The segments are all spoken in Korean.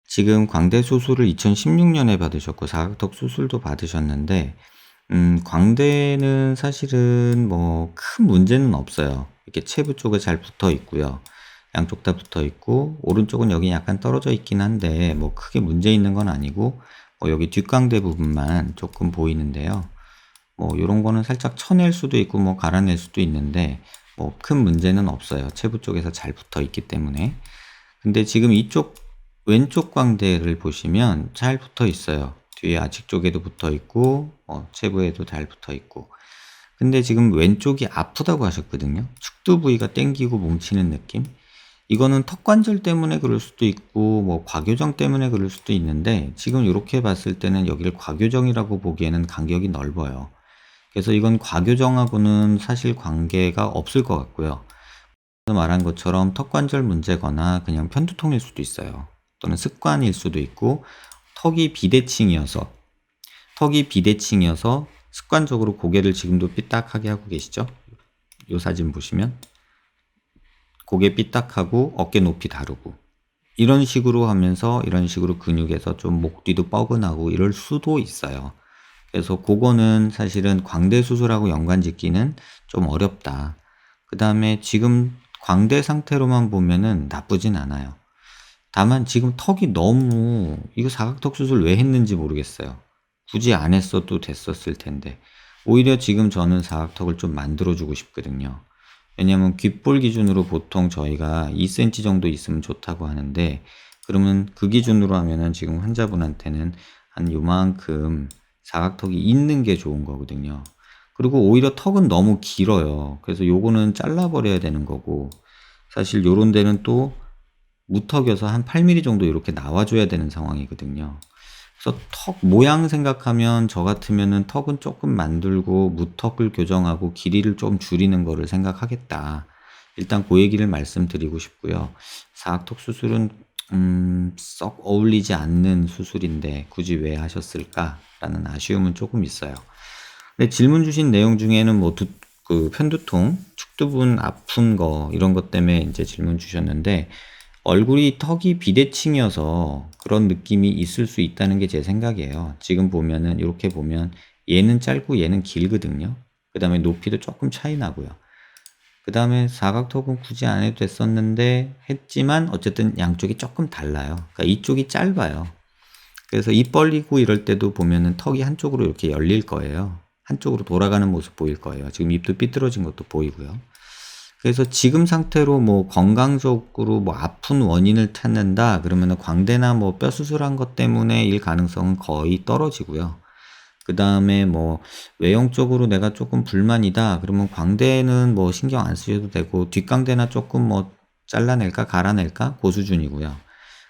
지금 광대 수술을 2016년에 받으셨고 사각턱 수술도 받으셨는데 광대는 사실은 뭐 큰 문제는 없어요. 이렇게 체부 쪽에 잘 붙어 있고요. 양쪽 다 붙어 있고 오른쪽은 여기 약간 떨어져 있긴 한데 뭐 크게 문제 있는 건 아니고 여기 뒷광대 부분만 조금 보이는데요. 뭐 요런 거는 살짝 쳐낼 수도 있고 뭐 갈아낼 수도 있는데 뭐 큰 문제는 없어요. 체부 쪽에서 잘 붙어 있기 때문에. 근데 지금 이쪽 왼쪽 광대를 보시면 잘 붙어 있어요. 뒤에 아치 쪽에도 붙어 있고 체부에도 잘 붙어 있고. 근데 지금 왼쪽이 아프다고 하셨거든요. 축두 부위가 땡기고 뭉치는 느낌. 이거는 턱관절 때문에 그럴 수도 있고 뭐 과교정 때문에 그럴 수도 있는데 지금 이렇게 봤을 때는 여기를 과교정이라고 보기에는 간격이 넓어요. 그래서 이건 과교정하고는 사실 관계가 없을 것 같고요. 말한 것처럼 턱관절 문제거나 그냥 편두통일 수도 있어요. 또는 습관일 수도 있고 턱이 비대칭이어서 습관적으로 고개를 지금도 삐딱하게 하고 계시죠? 이 사진 보시면 고개 삐딱하고 어깨 높이 다르고 이런 식으로 하면서 이런 식으로 근육에서 좀 목 뒤도 뻐근하고 이럴 수도 있어요. 그래서 그거는 사실은 광대 수술하고 연관 짓기는 좀 어렵다. 그 다음에 지금 광대 상태로만 보면은 나쁘진 않아요. 다만 지금 턱이 너무 이거 사각턱 수술 왜 했는지 모르겠어요. 굳이 안 했어도 됐었을 텐데 오히려 지금 저는 사각턱을 좀 만들어 주고 싶거든요. 왜냐면 귓볼 기준으로 보통 저희가 2cm 정도 있으면 좋다고 하는데 그러면 그 기준으로 하면은 지금 환자분한테는 한 요만큼 사각턱이 있는 게 좋은 거거든요. 그리고 오히려 턱은 너무 길어요. 그래서 요거는 잘라버려야 되는 거고 사실 요런 데는 또 무턱여서 한 8mm 정도 이렇게 나와줘야 되는 상황이거든요. 그래서 턱 모양 생각하면 저 같으면은 턱은 조금 만들고 무턱을 교정하고 길이를 좀 줄이는 거를 생각하겠다. 일단 그 얘기를 말씀드리고 싶고요. 사각턱 수술은 썩 어울리지 않는 수술인데 굳이 왜 하셨을까라는 아쉬움은 조금 있어요. 근데 질문 주신 내용 중에는 뭐 그 편두통, 축두분 아픈 거 이런 것 때문에 이제 질문 주셨는데 얼굴이 턱이 비대칭이어서 그런 느낌이 있을 수 있다는 게 제 생각이에요. 지금 보면은 이렇게 보면 얘는 짧고 얘는 길거든요. 그 다음에 높이도 조금 차이 나고요. 그 다음에 사각턱은 굳이 안 해도 됐었는데 했지만 어쨌든 양쪽이 조금 달라요. 그러니까 이쪽이 짧아요. 그래서 입 벌리고 이럴 때도 보면은 턱이 한쪽으로 이렇게 열릴 거예요. 한쪽으로 돌아가는 모습 보일 거예요. 지금 입도 삐뚤어진 것도 보이고요. 그래서 지금 상태로 뭐 건강적으로 뭐 아픈 원인을 찾는다 그러면은 광대나 뭐 뼈 수술한 것 때문에일 가능성은 거의 떨어지고요. 그 다음에 뭐 외형적으로 내가 조금 불만이다 그러면 광대는 뭐 신경 안 쓰셔도 되고 뒷광대나 조금 뭐 잘라낼까 갈아낼까 그 수준이고요.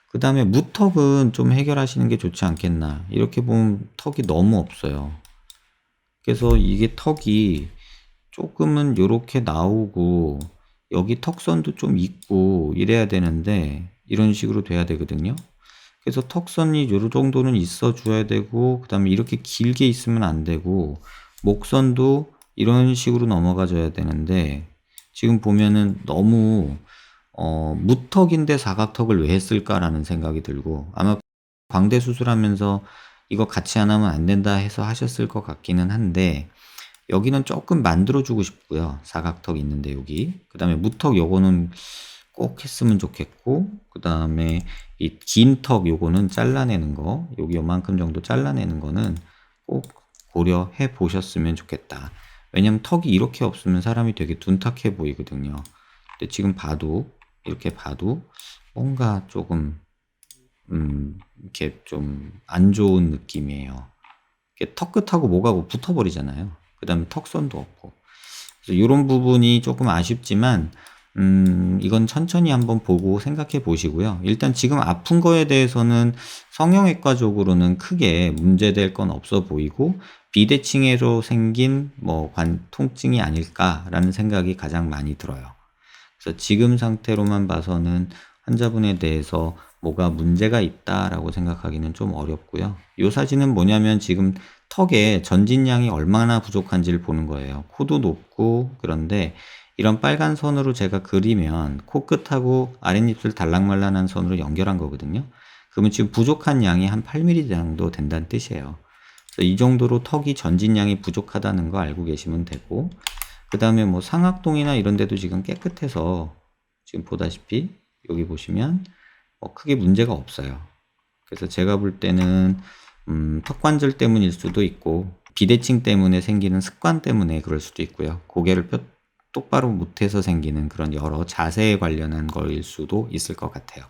그 다음에 무턱은 좀 해결하시는 게 좋지 않겠나. 이렇게 보면 턱이 너무 없어요. 그래서 이게 턱이 조금은 요렇게 나오고 여기 턱선도 좀 있고 이래야 되는데 이런 식으로 돼야 되거든요. 그래서 턱선이 요 정도는 있어 줘야 되고 그 다음에 이렇게 길게 있으면 안 되고 목선도 이런 식으로 넘어가 줘야 되는데 지금 보면은 너무 무턱인데 사각턱을 왜 했을까라는 생각이 들고 아마 광대 수술하면서 이거 같이 안 하면 안 된다 해서 하셨을 것 같기는 한데 여기는 조금 만들어 주고 싶고요. 사각턱 있는데 여기 그 다음에 무턱 요거는 꼭 했으면 좋겠고 그 다음에 이 긴 턱 요거는 잘라내는 거 여기 요만큼 정도 잘라내는 거는 꼭 고려해 보셨으면 좋겠다. 왜냐면 턱이 이렇게 없으면 사람이 되게 둔탁해 보이거든요. 근데 지금 봐도 이렇게 봐도 뭔가 조금 이렇게 좀 안 좋은 느낌이에요. 이렇게 턱 끝하고 뭐가 붙어버리잖아요. 그 다음에 턱선도 없고. 그래서 이런 부분이 조금 아쉽지만 이건 천천히 한번 보고 생각해 보시고요. 일단 지금 아픈 거에 대해서는 성형외과적으로는 크게 문제될 건 없어 보이고 비대칭으로 생긴 뭐 통증이 아닐까라는 생각이 가장 많이 들어요. 그래서 지금 상태로만 봐서는 환자분에 대해서 뭐가 문제가 있다라고 생각하기는 좀 어렵고요. 이 사진은 뭐냐면 지금 턱에 전진량이 얼마나 부족한지를 보는 거예요. 코도 높고 그런데 이런 빨간 선으로 제가 그리면 코끝하고 아랫입술 달랑말랑한 선으로 연결한 거거든요. 그러면 지금 부족한 양이 한 8mm 정도 된다는 뜻이에요. 그래서 이 정도로 턱이 전진량이 부족하다는 거 알고 계시면 되고, 그 다음에 뭐 상악동이나 이런 데도 지금 깨끗해서 지금 보다시피 여기 보시면 크게 문제가 없어요. 그래서 제가 볼 때는 턱관절 때문일 수도 있고 비대칭 때문에 생기는 습관 때문에 그럴 수도 있고요. 고개를 똑바로 못해서 생기는 그런 여러 자세에 관련한 거일 수도 있을 것 같아요.